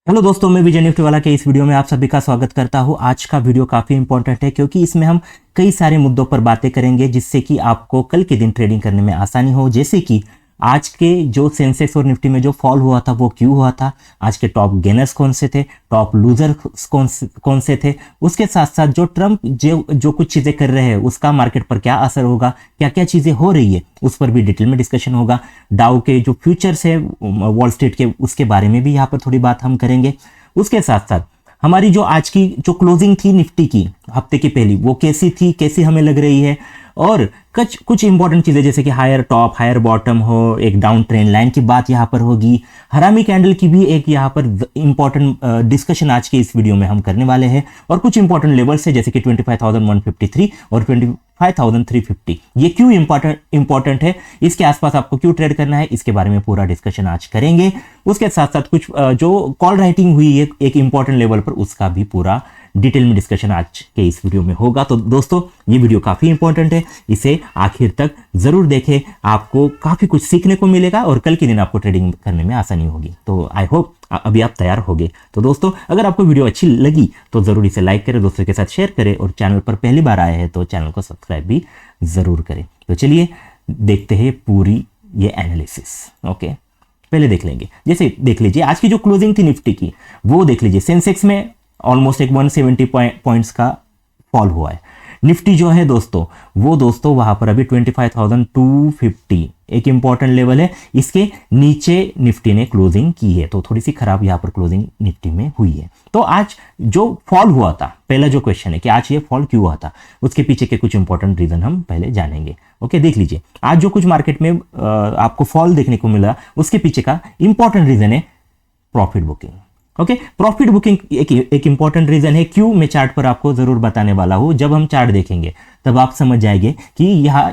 Hello दोस्तों, मैं विजय Nifty वाला के इस वीडियो में आप सभी का स्वागत करता हूं। आज का वीडियो काफ़ी इंपॉर्टेंट है क्योंकि इसमें हम कई सारे मुद्दों पर बातें करेंगे जिससे कि आपको कल के दिन ट्रेडिंग करने में आसानी हो। जैसे कि आज के जो सेंसेक्स और निफ्टी में जो फॉल हुआ था वो क्यों हुआ था, आज के टॉप गेनर्स कौन से थे, टॉप लूजर्स कौन से थे, उसके साथ साथ जो ट्रम्प जो कुछ चीज़ें कर रहे हैं उसका मार्केट पर क्या असर होगा, क्या क्या चीज़ें हो रही है उस पर भी डिटेल में डिस्कशन होगा। डाउ के जो फ्यूचर्स है वॉल स्ट्रीट के, उसके बारे में भी यहाँ पर थोड़ी बात हम करेंगे। उसके साथ साथ हमारी जो आज की जो क्लोजिंग थी निफ्टी की हफ्ते की पहली, वो कैसी थी, कैसी हमें लग रही है, और कुछ इंपॉर्टेंट चीजें जैसे कि हायर टॉप हायर बॉटम हो, एक डाउन ट्रेंड लाइन की बात यहाँ पर होगी, हरामी कैंडल की भी एक यहाँ पर इंपॉर्टेंट डिस्कशन आज के इस वीडियो में हम करने वाले हैं। और कुछ इंपॉर्टेंट लेवल्स है जैसे कि 25,153 और 25,350, ये क्यों इंपॉर्टेंट है, इसके आसपास आपको क्यों ट्रेड करना है, इसके बारे में पूरा डिस्कशन आज करेंगे। उसके साथ साथ कुछ जो कॉल राइटिंग हुई है एक इंपॉर्टेंट लेवल पर, उसका भी पूरा डिटेल में डिस्कशन आज के इस वीडियो में होगा। तो दोस्तों ये वीडियो काफ़ी इंपॉर्टेंट है, इसे आखिर तक ज़रूर देखें, आपको काफ़ी कुछ सीखने को मिलेगा और कल के दिन आपको ट्रेडिंग करने में आसानी होगी। तो आई होप अभी आप तैयार होंगे। तो दोस्तों अगर आपको वीडियो अच्छी लगी तो ज़रूर इसे लाइक करें, दोस्तों के साथ शेयर करें, और चैनल पर पहली बार आए हैं तो चैनल को सब्सक्राइब भी ज़रूर करें। तो चलिए देखते हैं पूरी ये एनालिसिस। ओके, पहले देख लेंगे, जैसे देख लीजिए आज की जो क्लोजिंग थी निफ्टी की, वो देख लीजिए। सेंसेक्स में ऑलमोस्ट एक 170 पॉइंट्स का फॉल हुआ है। निफ्टी जो है दोस्तों वो वहां पर अभी 25,250 एक इंपॉर्टेंट लेवल है, इसके नीचे निफ्टी ने क्लोजिंग की है, तो थोड़ी सी खराब यहां पर क्लोजिंग निफ्टी में हुई है। तो आज जो फॉल हुआ था, पहला जो क्वेश्चन है कि आज ये फॉल क्यों हुआ था, उसके पीछे के कुछ इंपॉर्टेंट रीजन हम पहले जानेंगे। ओके, देख लीजिए आज जो कुछ मार्केट में आपको फॉल देखने को मिला, उसके पीछे का इंपॉर्टेंट रीजन है profit booking. Okay, profit booking एक इंपॉर्टेंट रीजन है, क्यों मैं चार्ट पर आपको जरूर बताने वाला हूं। जब हम चार्ट देखेंगे तब आप समझ जाएंगे कि यह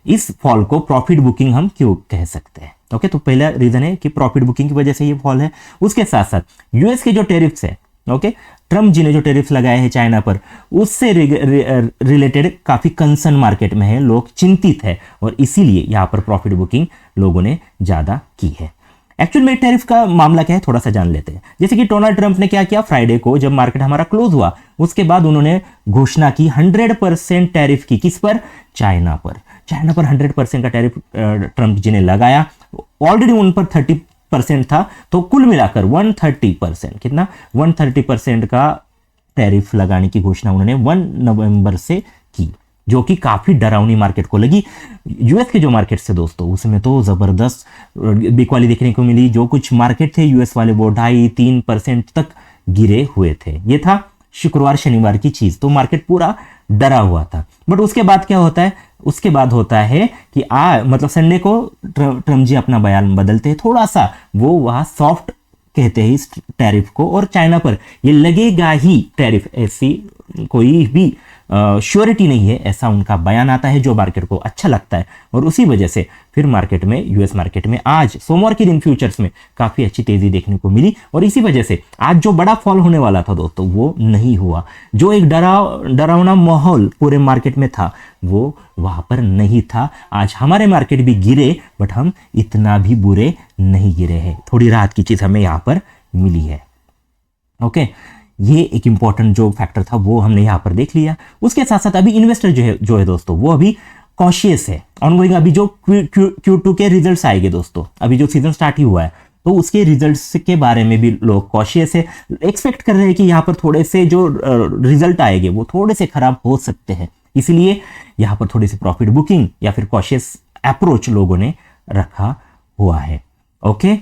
इस फॉल को प्रॉफिट बुकिंग हम क्यों कह सकते हैं। ओके, तो पहला रीजन है कि प्रॉफिट बुकिंग की वजह से ये फॉल है। उसके साथ साथ यूएस के जो टेरिफ्स है, ओके, ट्रम्प जी ने जो टेरिफ्स लगाए हैं चाइना पर, उससे रिलेटेड काफी कंसर्न मार्केट में है, लोग चिंतित है, और इसीलिए यहां पर प्रॉफिट बुकिंग लोगों ने ज्यादा की है। एक्चुअल में टैरिफ का मामला क्या है थोड़ा सा जान लेते हैं। जैसे कि डोनाल्ड ट्रंप ने क्या किया, फ्राइडे को जब मार्केट हमारा क्लोज हुआ उसके बाद उन्होंने घोषणा की 100% टैरिफ की, किस पर, चाइना पर। चाइना पर 100% का टैरिफ ट्रंप जी ने लगाया। ऑलरेडी उन पर 30% था, तो कुल मिलाकर 130%, कितना, 130% का टैरिफ लगाने की घोषणा उन्होंने 1 नवंबर से की, जो कि काफी डरावनी मार्केट को लगी। यूएस के जो मार्केट से दोस्तों उसमें तो जबरदस्त बिकवाली देखने को मिली। जो कुछ मार्केट थे यूएस वाले वो 2.5-3% तक गिरे हुए थे। ये था शुक्रवार शनिवार की चीज, तो मार्केट पूरा डरा हुआ था। बट उसके बाद क्या होता है, उसके बाद होता है कि मतलब संडे को ट्रम्प जी अपना बयान बदलते हैं थोड़ा सा, वो वहां सॉफ्ट कहते हैं इस टैरिफ को, और चाइना पर ये लगेगा ही टैरिफ, ऐसी कोई भी श्योरिटी नहीं है, ऐसा उनका बयान आता है जो मार्केट को अच्छा लगता है। और उसी वजह से फिर मार्केट में, यूएस मार्केट में आज सोमवार के दिन फ्यूचर्स में काफी अच्छी तेजी देखने को मिली, और इसी वजह से आज जो बड़ा फॉल होने वाला था दोस्तों वो नहीं हुआ। जो एक डरावना माहौल पूरे मार्केट में था वो वहां पर नहीं था। आज हमारे मार्केट भी गिरे, बट हम इतना भी बुरे नहीं गिरे हैं, थोड़ी राहत की चीज हमें यहां पर मिली है। ओके, ये एक इंपॉर्टेंट जो फैक्टर था वो हमने यहां पर देख लिया। उसके साथ साथ अभी इन्वेस्टर जो है दोस्तों वो अभी कॉशियस है ऑनगोइंग। अभी जो Q2 के रिजल्ट्स आएंगे दोस्तों, अभी जो सीजन स्टार्ट ही हुआ है तो उसके रिजल्ट्स के बारे में भी लोग कॉशियस है, एक्सपेक्ट कर रहे हैं कि यहाँ पर थोड़े से जो रिजल्ट आएंगे वो थोड़े से खराब हो सकते हैं, इसलिए यहाँ पर थोड़ी सी प्रॉफिट बुकिंग या फिर कॉशियस अप्रोच लोगों ने रखा हुआ है। ओके,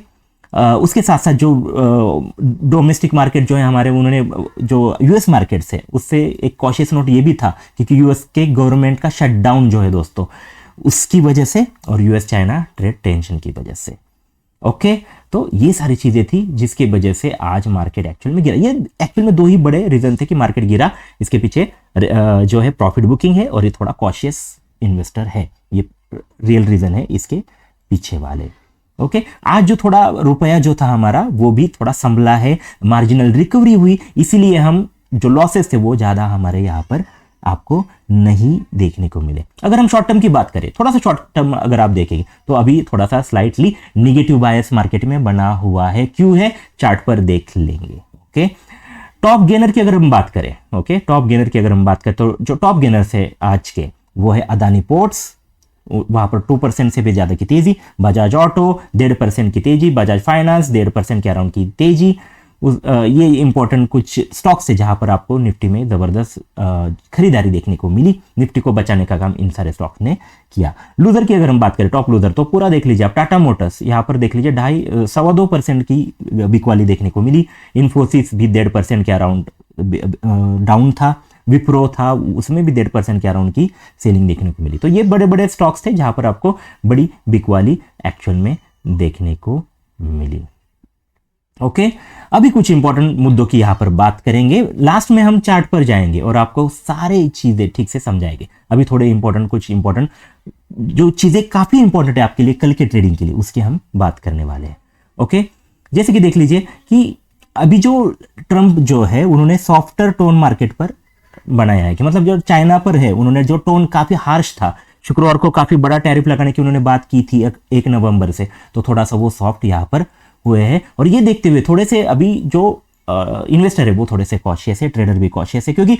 उसके साथ साथ जो डोमेस्टिक मार्केट जो है हमारे, उन्होंने जो यूएस मार्केट से, उससे एक कॉशियस नोट ये भी था क्योंकि यूएस के गवर्नमेंट का शटडाउन जो है दोस्तों उसकी वजह से, और यूएस चाइना ट्रेड टेंशन की वजह से। ओके, तो ये सारी चीजें थी जिसकी वजह से आज मार्केट एक्चुअल में गिरा। ये एक्चुअल में दो ही बड़े रीजन थे कि मार्केट गिरा, इसके पीछे जो है प्रॉफिट बुकिंग है और ये थोड़ा कॉशियस इन्वेस्टर है, ये रियल रीजन है इसके पीछे वाले। ओके, आज जो थोड़ा रुपया जो था हमारा वो भी थोड़ा संभला है, मार्जिनल रिकवरी हुई, इसीलिए हम जो लॉसेस थे वो ज्यादा हमारे यहाँ पर आपको नहीं देखने को मिले। अगर हम शॉर्ट टर्म की बात करें, थोड़ा सा शॉर्ट टर्म अगर आप देखेंगे तो अभी थोड़ा सा स्लाइटली निगेटिव बायस मार्केट में बना हुआ है। क्यों है, चार्ट पर देख लेंगे। ओके, टॉप गेनर की अगर हम बात करें, ओके, टॉप गेनर की अगर हम बात करें तो जो टॉप गेनर्स है आज के वो है अदानी पोर्ट्स, वहां पर 2% से भी ज्यादा की तेजी, बजाज ऑटो 1.5% की तेजी, बजाज फाइनेंस 1.5% के अराउंड की तेजी। ये इंपॉर्टेंट कुछ स्टॉक्स है जहां पर आपको निफ्टी में जबरदस्त खरीदारी देखने को मिली। निफ्टी को बचाने का काम इन सारे स्टॉक्स ने किया। लूजर की अगर हम बात करें, टॉप लूजर तो पूरा देख लीजिए आप, टाटा मोटर्स यहाँ पर देख लीजिए 2.5% की बिकवाली देखने को मिली। इन्फोसिस भी 1.5% के अराउंड डाउन था। विप्रो था, उसमें भी 1.5% के अराउंड की सेलिंग देखने को मिली। तो ये बड़े बड़े स्टॉक्स थे जहां पर आपको बड़ी बिकवाली एक्चुअल में देखने को मिली। ओके, अभी कुछ इंपॉर्टेंट मुद्दों की यहां पर बात करेंगे। लास्ट में हम चार्ट पर जाएंगे और आपको सारे चीजें ठीक से समझाएंगे। अभी थोड़े कुछ इंपॉर्टेंट जो चीजें काफी इंपॉर्टेंट है आपके लिए कल के ट्रेडिंग के लिए, उसकी हम बात करने वाले हैं। ओके, जैसे कि देख लीजिए कि अभी जो ट्रंप जो है उन्होंने सॉफ्टर टोन मार्केट पर बनाया है, कि मतलब जो चाइना पर है उन्होंने जो टोन काफी हार्श था, शुक्रवार को काफी बड़ा टैरिफ लगाने की उन्होंने बात की थी 1 नवंबर से, तो थोड़ा सा वो सॉफ्ट यहां पर हुए हैं। और ये देखते हुए थोड़े से अभी जो इन्वेस्टर है वो थोड़े से कॉशियस है, ट्रेडर भी कॉशियस है, क्योंकि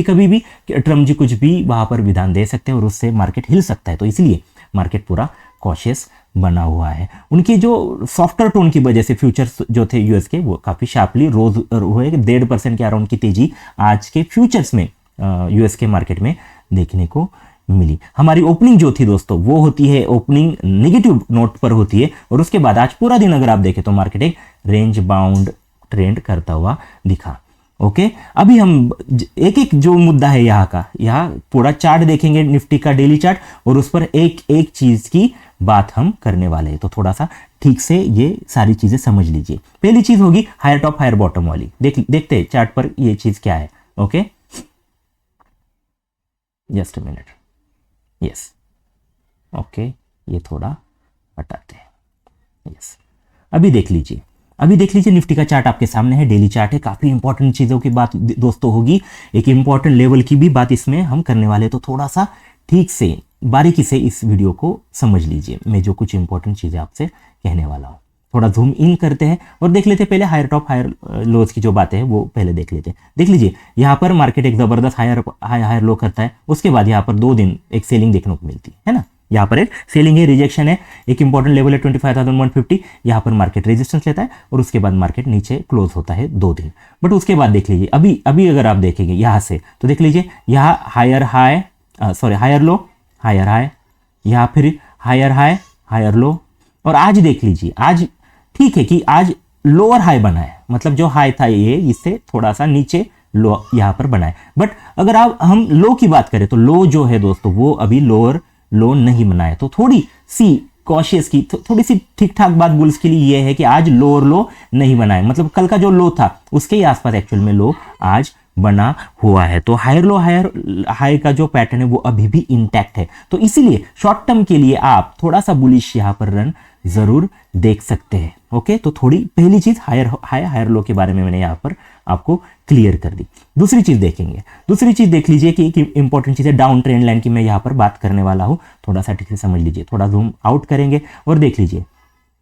कभी भी ट्रम्प जी कुछ भी वहां पर विधान दे सकते हैं और उससे मार्केट हिल सकता है। तो इसलिए मार्केट पूरा कॉशियस बना हुआ है। उनकी जो सॉफ्टवेयर टोन की वजह से फ्यूचर्स जो थे यूएस के वो काफी शार्पली रोज हुए। 1.5% के अराउंड की तेजी आज के फ्यूचर्स में यूएस के मार्केट में देखने को मिली। हमारी ओपनिंग जो थी दोस्तों वो होती है, ओपनिंग नेगेटिव नोट पर होती है और उसके बाद आज पूरा दिन अगर आप देखें तो मार्केट एक रेंज बाउंड ट्रेंड करता हुआ दिखा। ओके, अभी हम एक एक जो मुद्दा है यहाँ पूरा चार्ट देखेंगे, निफ्टी का डेली चार्ट, और उस पर एक एक चीज की बात हम करने वाले हैं। तो थोड़ा सा ठीक से ये सारी चीजें समझ लीजिए। पहली चीज होगी हायर टॉप हायर बॉटम वाली। देखते हैं चार्ट पर ये चीज क्या है। Okay, just a minute. Yes, okay, ये थोड़ा हटाते हैं। यस, अभी देख लीजिए निफ्टी का चार्ट आपके सामने है, डेली चार्ट है। काफी इंपॉर्टेंट चीजों की बात दोस्तों होगी, एक इंपॉर्टेंट लेवल की भी बात इसमें हम करने वाले। तो थोड़ा सा ठीक से बारीकी से इस वीडियो को समझ लीजिए, मैं जो कुछ इंपॉर्टेंट चीजें आपसे कहने वाला हूं। थोड़ा जूम इन करते हैं और देख लेते हैं पहले हायर टॉप हायर लोज की जो बातें हैं वो पहले देख लेते हैं। देख लीजिए यहाँ पर मार्केट एक जबरदस्त हायर लो करता है, उसके बाद यहाँ पर 2 दिन एक सेलिंग देखने को मिलती है ना। यहाँ पर एक सेलिंग है, रिजेक्शन है, एक इंपॉर्टेंट लेवल है 25,150, यहाँ पर मार्केट रेजिस्टेंस लेता है और उसके बाद मार्केट नीचे क्लोज होता है 2 दिन। बट उसके बाद देख लीजिए अभी अगर आप देखेंगे यहाँ से तो देख लीजिए यहाँ हायर लो हायर हाई, यहाँ फिर हायर हाई हायर लो, और आज देख लीजिए आज ठीक है कि आज लोअर हाई बना है, मतलब जो हाई था ये इससे थोड़ा सा नीचे लो यहाँ पर बना है। बट अगर हम लो की बात करें तो लो जो है दोस्तों वो अभी लोअर लो नहीं बना है। तो थोड़ी सी कॉशियस की थोड़ी सी ठीक ठाक बात बुल्स के लिए ये है कि आज लोअर लो नहीं बना है, मतलब कल का जो लो था उसके ही आसपास एक्चुअल में लो आज बना हुआ है। तो हायर लो हायर हाई का जो पैटर्न है वो अभी भी इंटैक्ट है। तो इसीलिए शॉर्ट टर्म के लिए आप थोड़ा सा बुलिश यहां पर रन जरूर देख सकते हैं। ओके, तो थोड़ी पहली चीज हायर लो के बारे में मैंने यहां पर आपको क्लियर कर दी। दूसरी चीज देख लीजिए कि एक इंपॉर्टेंट चीज है डाउन ट्रेंड लाइन की मैं यहां पर बात करने वाला हूं। थोड़ा सा ठीक से समझ लीजिए, थोड़ा जूम आउट करेंगे और देख लीजिए।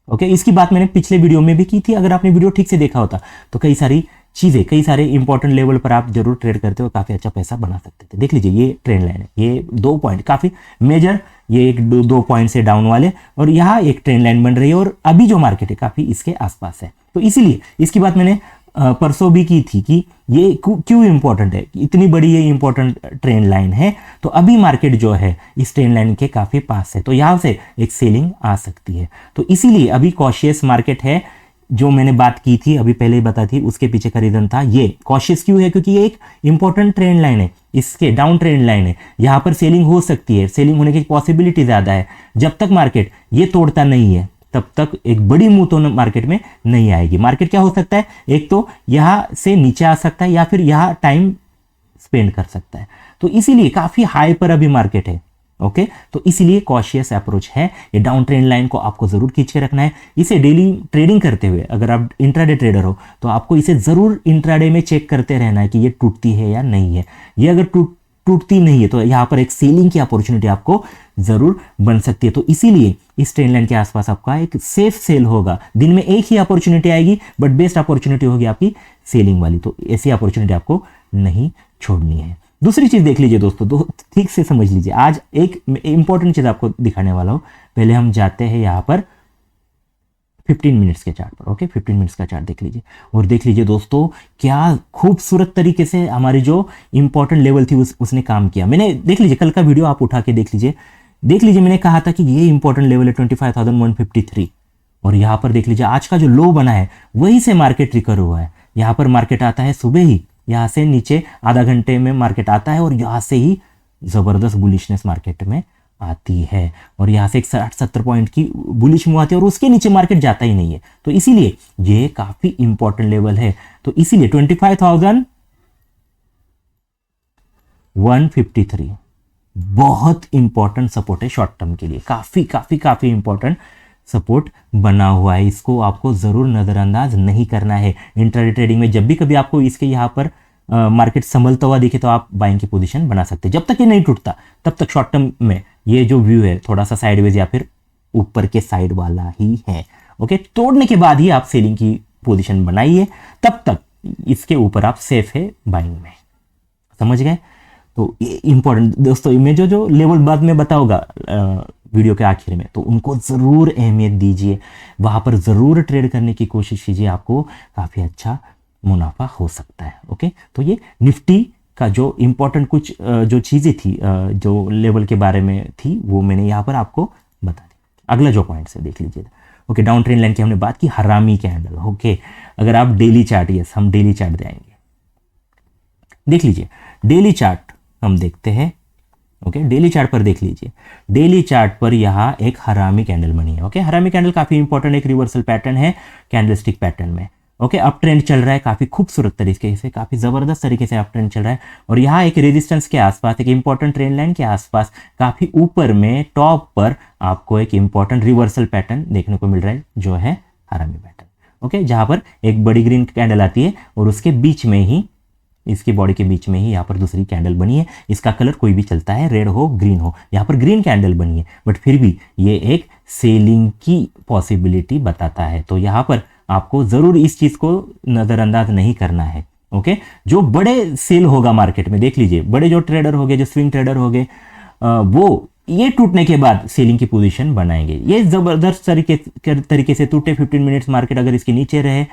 ओके, इसकी बात मैंने पिछले वीडियो में भी की थी, अगर आपने वीडियो ठीक से देखा होता तो कई सारे इंपॉर्टेंट लेवल पर आप जरूर ट्रेड करते हो, काफी अच्छा पैसा बना सकते थे। देख लीजिए ये ट्रेंड लाइन है, ये 2 पॉइंट काफी मेजर, ये एक 2 पॉइंट से डाउन वाले, और यहाँ एक ट्रेंड लाइन बन रही है और अभी जो मार्केट है काफी इसके आसपास है। तो इसीलिए इसकी बात मैंने परसों भी की थी कि ये क्यों इंपॉर्टेंट है, इतनी बड़ी ये इंपॉर्टेंट ट्रेंड लाइन है। तो अभी मार्केट जो है इस ट्रेंड लाइन के काफी पास है, तो यहां से एक सेलिंग आ सकती है। तो इसीलिए अभी कॉशियस मार्केट है, जो मैंने बात की थी अभी पहले ही बता थी, उसके पीछे का रीजन था ये कॉशियस क्यों है, क्योंकि ये एक इंपॉर्टेंट ट्रेंड लाइन है, इसके डाउन ट्रेंड लाइन है, यहां पर सेलिंग हो सकती है, सेलिंग होने की पॉसिबिलिटी ज्यादा है। जब तक मार्केट ये तोड़ता नहीं है तब तक एक बड़ी मूव तो मार्केट में नहीं आएगी। मार्केट क्या हो सकता है, एक तो यहां से नीचे आ सकता है या फिर यहां टाइम स्पेंड कर सकता है। तो इसीलिए काफी हाई पर अभी मार्केट है। ओके, तो इसीलिए कॉशियस अप्रोच है, ये डाउन ट्रेंड लाइन को आपको जरूर खींच के रखना है। इसे डेली ट्रेडिंग करते हुए अगर आप इंट्राडे ट्रेडर हो तो आपको इसे जरूर इंट्राडे में चेक करते रहना है कि ये टूटती है या नहीं है। ये अगर टूटती नहीं है, तो यहाँ पर एक सेलिंग की अपॉर्चुनिटी आपको जरूर बन सकती है। तो इसीलिए इस ट्रेंड लाइन के आसपास आपका एक सेफ सेल होगा। दिन में एक ही अपॉर्चुनिटी आएगी, बट बेस्ट अपॉर्चुनिटी होगी आपकी सेलिंग वाली, तो ऐसी अपॉर्चुनिटी आपको नहीं छोड़नी है। दूसरी चीज देख लीजिए दोस्तों, तो ठीक से समझ लीजिए, आज एक इंपॉर्टेंट चीज आपको दिखाने वाला हूं। पहले हम जाते हैं यहाँ पर 15 मिनट्स के चार्ट पर। ओके, 15 मिनट्स का चार्ट देख लीजिए और देख लीजिए दोस्तों, क्या खूबसूरत तरीके से हमारी जो इंपॉर्टेंट लेवल थी उसने काम किया। मैंने देख लीजिए, कल का वीडियो आप उठा के देख लीजिए, मैंने कहा था कि ये इंपॉर्टेंट लेवल है 25,153, और यहाँ पर देख लीजिए आज का जो लो बना है वहीं से मार्केट रिकवर हुआ है। यहाँ पर मार्केट आता है सुबह ही, यहाँ से नीचे आधा घंटे में मार्केट आता है और यहाँ से ही जबरदस्त बुलिशनेस मार्केट में आती है, और यहाँ से 60-70 पॉइंट की बुलिश मूव आती है और उसके नीचे मार्केट जाता ही नहीं है। तो इसीलिए ये काफी इंपॉर्टेंट लेवल है। तो इसीलिए 25,153 बहुत इंपॉर्टेंट सपोर्ट है शॉर्ट टर्म के लिए, काफी काफी काफी इंपॉर्टेंट सपोर्ट बना हुआ है। इसको आपको जरूर नजरअंदाज नहीं करना है। इंट्राडे ट्रेडिंग में जब भी कभी आपको इसके यहाँ पर मार्केट संभलता हुआ दिखे तो आप बाइंग की पोजीशन बना सकते हैं। जब तक ये नहीं टूटता तब तक शॉर्ट टर्म में ये जो व्यू है थोड़ा सा साइडवेज या फिर ऊपर के साइड वाला ही है। ओके, तोड़ने के बाद ही आप सेलिंग की पोजीशन बनाइए, तब तक इसके ऊपर आप सेफ है बाइंग में। समझ गए? तो ये इंपॉर्टेंट दोस्तों, मैं जो लेवल बाद में बताऊंगा वीडियो के आखिर में, तो उनको जरूर अहमियत दीजिए, वहां पर जरूर ट्रेड करने की कोशिश कीजिए, आपको काफी अच्छा मुनाफा हो सकता है। ओके, तो ये निफ्टी का जो इंपॉर्टेंट कुछ जो चीजें थी, जो लेवल के बारे में थी, वो मैंने यहाँ पर आपको बता दी। अगला जो पॉइंट है देख लीजिए। ओके, डाउन ट्रेंड लाइन की हमने बात की, हरामी कैंडल। ओके, अगर आप डेली चार्ट, यस हम डेली चार्ट देंगे, देख लीजिए डेली चार्ट हम देखते हैं। ओके, डेली चार्ट पर देख लीजिए, डेली चार्ट पर यहाँ एक हरामी कैंडल बनी है। ओके, हरामी कैंडल काफी इंपॉर्टेंट एक रिवर्सल पैटर्न है कैंडलस्टिक पैटर्न में। ओके, अप ट्रेंड चल रहा है काफी खूबसूरत तरीके से, काफी जबरदस्त तरीके से अप ट्रेंड चल रहा है, और यहाँ एक रेजिस्टेंस के आसपास, एक इंपॉर्टेंट ट्रेंड लाइन के आसपास काफी ऊपर में टॉप पर आपको एक इंपॉर्टेंट रिवर्सल पैटर्न देखने को मिल रहा है, जो है हरामी पैटर्न। ओके, जहां पर एक बड़ी ग्रीन कैंडल आती है और उसके बीच में ही, इसकी बॉडी के बीच में ही यहाँ पर दूसरी कैंडल बनी है। इसका कलर कोई भी चलता है, रेड हो ग्रीन हो, यहाँ पर ग्रीन कैंडल बनी है, बट फिर भी ये एक सेलिंग की पॉसिबिलिटी बताता है। तो यहाँ पर आपको जरूर इस चीज को नजरअंदाज नहीं करना है। ओके, जो बड़े सेल होगा मार्केट में, देख लीजिए बड़े जो ट्रेडर हो गए, जो स्विंग ट्रेडर हो गए, वो ये टूटने के बाद सेलिंग की पोजीशन बनाएंगे। ये जबरदस्त तरीके से टूटे 15 मिनट्स मार्केट अगर इसके नीचे रहे,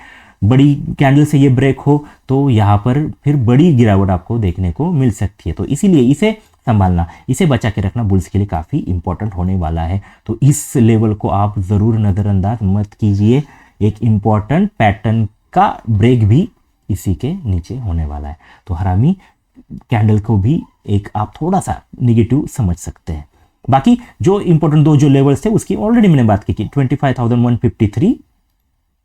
बड़ी कैंडल से ये ब्रेक हो, तो यहाँ पर फिर बड़ी गिरावट आपको देखने को मिल सकती है। तो इसीलिए इसे संभालना, इसे बचा के रखना बुल्स के लिए काफी इंपॉर्टेंट होने वाला है। तो इस लेवल को आप जरूर नजरअंदाज मत कीजिए। एक इंपॉर्टेंट पैटर्न का ब्रेक भी इसी के नीचे होने वाला है। तो हरामी कैंडल को भी एक आप थोड़ा सा निगेटिव समझ सकते हैं। बाकी जो इंपॉर्टेंट दो जो लेवल्स थे उसकी ऑलरेडी मैंने बात की 25,153।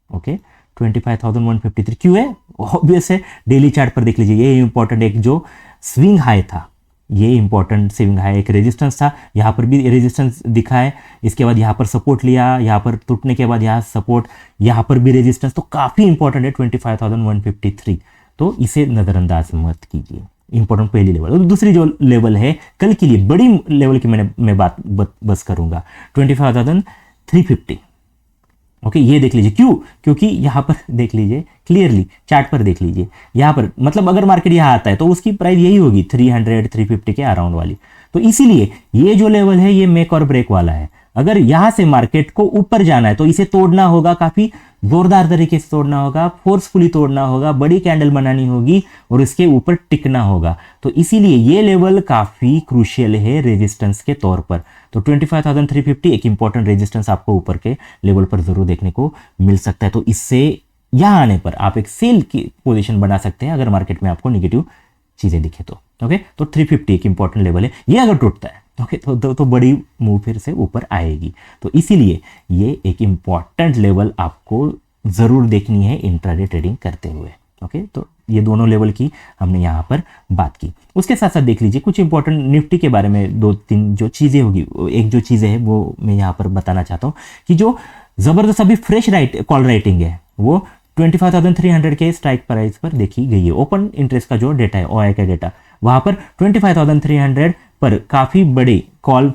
ओके, 25,153 क्यों है? ऑब्वियस है, डेली चार्ट पर देख लीजिए, ये इंपॉर्टेंट एक जो स्विंग हाई था, ये इंपॉर्टेंट स्विंग हाई, एक रेजिस्टेंस था, यहाँ पर भी रेजिस्टेंस दिखा है, इसके बाद यहाँ पर सपोर्ट लिया, यहाँ पर टूटने के बाद यहाँ सपोर्ट, यहाँ पर भी रेजिस्टेंस, तो काफी इंपॉर्टेंट है 25,153। तो इसे नजरअंदाज मत कीजिए, इंपॉर्टेंट पहली लेवल। और दूसरी जो लेवल है कल के लिए बड़ी लेवल की मैं बात बस करूंगा 25,350। ओके, ये देख लीजिए, क्यों? क्योंकि यहाँ पर देख लीजिए क्लियरली, चार्ट पर देख लीजिए, यहाँ पर मतलब अगर मार्केट यहाँ आता है तो उसकी प्राइस यही होगी 300-350 के अराउंड वाली। तो इसीलिए ये जो लेवल है ये मेक और ब्रेक वाला है। अगर यहाँ से मार्केट को ऊपर जाना है तो इसे तोड़ना होगा, काफी जोरदार तरीके से तोड़ना होगा, फोर्सफुली तोड़ना होगा, बड़ी कैंडल बनानी होगी और इसके ऊपर टिकना होगा। तो इसीलिए ये लेवल काफी क्रूशियल है रेजिस्टेंस के तौर पर। तो 25,350 एक इंपॉर्टेंट रेजिस्टेंस आपको ऊपर के लेवल पर जरूर देखने को मिल सकता है। तो इससे यहां आने पर आप एक सेल की पोजीशन बना सकते हैं अगर मार्केट में आपको नेगेटिव चीजें दिखे तो। ओके, तो 350 एक इंपॉर्टेंट लेवल है, ये अगर टूटता है ओके तो बड़ी मूव फिर से ऊपर आएगी। तो इसीलिए ये एक इंपॉर्टेंट लेवल आपको जरूर देखनी है इंट्राडे ट्रेडिंग करते हुए। ओके, तो ये दोनों लेवल की हमने यहाँ पर बात की। उसके साथ साथ देख लीजिए कुछ इंपॉर्टेंट निफ्टी के बारे में 2-3 जो चीजें होगी, एक जो चीजें है वो मैं यहाँ पर बताना चाहता हूँ कि जो जबरदस्त अभी फ्रेश कॉल राइटिंग है वो 25,300 के स्ट्राइक प्राइस पर देखी गई है। ओपन इंटरेस्ट का जो डेटा है ओआई का डेटा, वहां पर 25,300 पर काफी बड़ी कॉल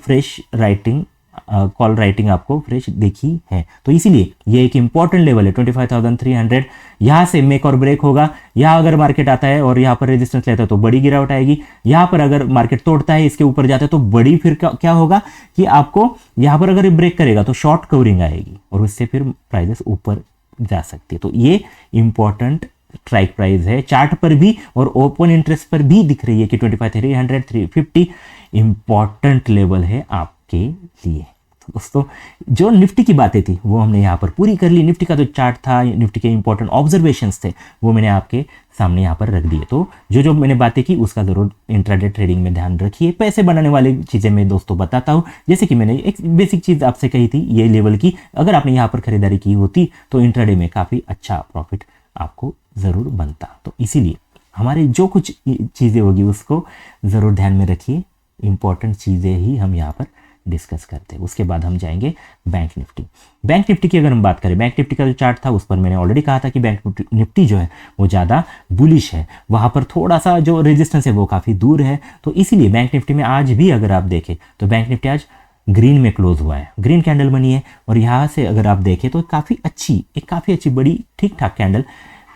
राइटिंग आपको फ्रेश देखी है। तो इसीलिए ये एक इंपॉर्टेंट लेवल है 25,300। यहां से मेक और ब्रेक होगा। यहां अगर मार्केट आता है और यहां पर रेजिस्टेंस लेता है तो बड़ी गिरावट आएगी। यहां पर अगर मार्केट तोड़ता है, इसके ऊपर जाता है तो बड़ी, फिर क्या होगा कि आपको यहां पर अगर ब्रेक करेगा तो शॉर्ट कवरिंग आएगी और उससे फिर प्राइसेस ऊपर जा सकती है। तो ये इंपॉर्टेंट स्ट्राइक प्राइस है चार्ट पर भी और ओपन इंटरेस्ट पर भी दिख रही है कि 25,300 350 इंपॉर्टेंट लेवल है आपके लिए। तो दोस्तों जो निफ्टी की बातें थी वो हमने यहाँ पर पूरी कर ली। निफ्टी का जो चार्ट था, निफ्टी के इंपॉर्टेंट ऑब्जर्वेशंस थे, वो मैंने आपके सामने यहाँ पर रख दिए। तो जो मैंने बातें की उसका जरूर इंट्राडे ट्रेडिंग में ध्यान रखिए। पैसे बनाने वाली चीज़ें मैं दोस्तों बताता हूँ। जैसे कि मैंने एक बेसिक चीज़ आपसे कही थी ये लेवल की, अगर आपने यहाँ पर खरीदारी की होती तो इंट्राडे में काफ़ी अच्छा प्रॉफिट आपको ज़रूर बनता। तो इसीलिए हमारे जो कुछ चीज़ें होगी उसको ज़रूर ध्यान में रखिए। इंपॉर्टेंट चीज़ें ही हम यहाँ पर डिस्कस करते हैं। उसके बाद हम जाएंगे बैंक निफ्टी। बैंक निफ्टी की अगर हम बात करें, बैंक निफ्टी का जो चार्ट था उस पर मैंने ऑलरेडी कहा था कि बैंक निफ्टी जो है वो ज़्यादा बुलिश है। वहाँ पर थोड़ा सा जो रेजिस्टेंस है वो काफ़ी दूर है। तो इसीलिए बैंक निफ्टी में आज भी अगर आप देखें तो बैंक निफ्टी आज ग्रीन में क्लोज हुआ है, ग्रीन कैंडल बनी है। और यहाँ से अगर आप देखें तो काफ़ी अच्छी बड़ी ठीक ठाक कैंडल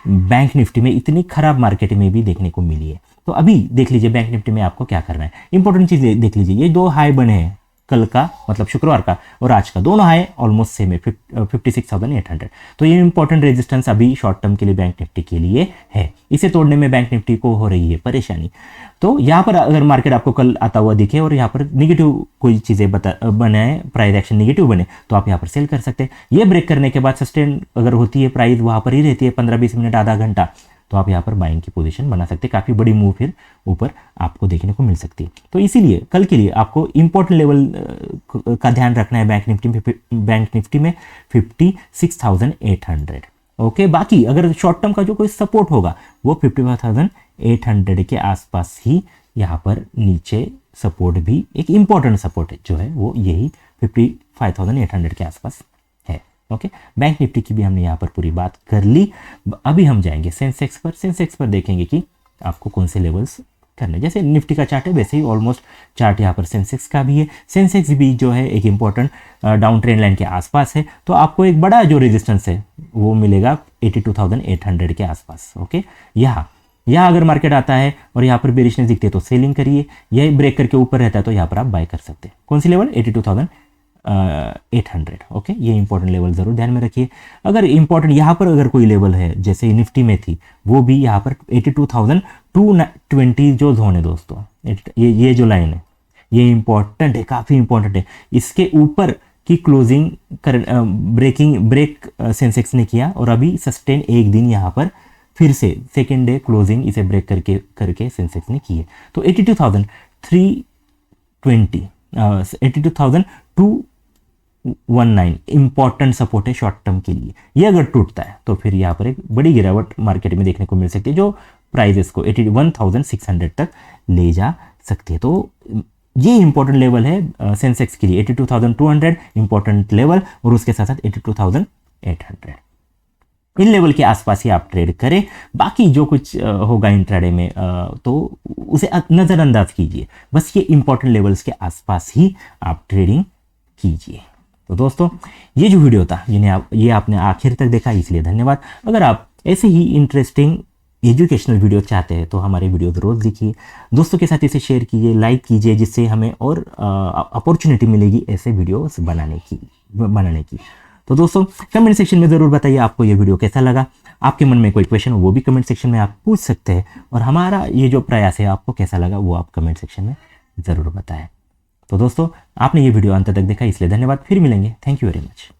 बैंक निफ्टी में इतनी खराब मार्केट में भी देखने को मिली है। तो अभी देख लीजिए बैंक निफ्टी में आपको क्या करना है। इंपॉर्टेंट चीज़ देख लीजिए, ये दो हाई बने हैं कल का, मतलब शुक्रवार का और आज का, दोनों हाई ऑलमोस्ट सेम है 56,800। तो ये इंपॉर्टेंट रेजिस्टेंस अभी शॉर्ट टर्म के लिए बैंक निफ्टी के लिए है। इसे तोड़ने में बैंक निफ्टी को हो रही है परेशानी। तो यहाँ पर अगर मार्केट आपको कल आता हुआ दिखे और यहाँ पर निगेटिव कोई चीज़ें बनाए, प्राइस एक्शन निगेटिव बने, तो आप यहाँ पर सेल कर सकते हैं। ये ब्रेक करने के बाद सस्टेन अगर होती है, प्राइस वहाँ पर ही रहती है 15-20 मिनट, आधा घंटा, तो आप यहाँ पर बाइंग की पोजीशन बना सकते हैं। काफ़ी बड़ी मूव फिर ऊपर आपको देखने को मिल सकती है। तो इसीलिए कल के लिए आपको इंपॉर्टेंट लेवल का ध्यान रखना है बैंक निफ्टी में 56,800। ओके, बाकी अगर शॉर्ट टर्म का जो कोई सपोर्ट होगा वो 55,800 के आसपास ही यहाँ पर नीचे सपोर्ट भी एक इंपॉर्टेंट सपोर्ट जो है वो यही 55,800 के आसपास है। ओके, बैंक निफ्टी की भी हमने यहाँ पर पूरी बात कर ली। अभी हम जाएंगे सेंसेक्स पर। सेंसेक्स पर देखेंगे कि आपको कौन से लेवल्स करने, जैसे निफ्टी का चार्ट है वैसे ही ऑलमोस्ट चार्ट यहाँ पर सेंसेक्स का भी है। सेंसेक्स भी जो है एक इंपॉर्टेंट डाउन ट्रेंड लाइन के आसपास है। तो आपको एक बड़ा जो रेजिस्टेंस है वो मिलेगा 82,800 के आसपास। ओके, यहाँ अगर मार्केट आता है और यहाँ पर बेरिशनेस दिखती है तो सेलिंग करिए। यह ब्रेक करके ऊपर रहता है तो यहाँ पर आप बाय कर सकते हैं। कौन सी लेवल? 82,800। ओके, ये इंपॉर्टेंट लेवल जरूर ध्यान में रखिए। अगर इंपॉर्टेंट यहाँ पर अगर कोई लेवल है जैसे निफ्टी में थी, वो भी यहाँ पर 82,220 जो जोन है दोस्तों, ये जो लाइन है ये इंपॉर्टेंट है, काफ़ी इंपॉर्टेंट है। इसके ऊपर की क्लोजिंग ब्रेक सेंसेक्स ने किया और अभी सस्टेन एक दिन यहाँ पर फिर से सेकेंड डे क्लोजिंग इसे ब्रेक करके सेंसेक्स ने की है। तो 82,320 82,219 इंपॉर्टेंट सपोर्ट है शॉर्ट टर्म के लिए। ये अगर टूटता है तो फिर यहाँ पर एक बड़ी गिरावट मार्केट में देखने को मिल सकती है जो प्राइजेस को 81,600 तक ले जा सकती है। तो ये इंपॉर्टेंट लेवल है सेंसेक्स के लिए 82,200 इंपॉर्टेंट लेवल और उसके साथ साथ 82,800। इन लेवल के आसपास ही आप ट्रेड करें। बाकी जो कुछ होगा इंट्राडे में तो उसे नज़रअंदाज कीजिए। बस ये इंपॉर्टेंट लेवल्स के आसपास ही आप ट्रेडिंग कीजिए। तो दोस्तों ये जो वीडियो था ये आपने आखिर तक देखा, इसलिए धन्यवाद। अगर आप ऐसे ही इंटरेस्टिंग एजुकेशनल वीडियो चाहते हैं तो हमारे वीडियो रोज़ देखिए, दोस्तों के साथ इसे शेयर कीजिए, लाइक कीजिए, जिससे हमें और अपॉर्चुनिटी मिलेगी ऐसे वीडियोस बनाने की। तो दोस्तों कमेंट सेक्शन में ज़रूर बताइए आपको ये वीडियो कैसा लगा। आपके मन में कोई क्वेश्चन हो वो भी कमेंट सेक्शन में आप पूछ सकते हैं और हमारा ये जो प्रयास है आपको कैसा लगा वो आप कमेंट सेक्शन में ज़रूर बताएं। तो दोस्तों आपने ये वीडियो अंत तक देखा इसलिए धन्यवाद। फिर मिलेंगे। Thank you very much.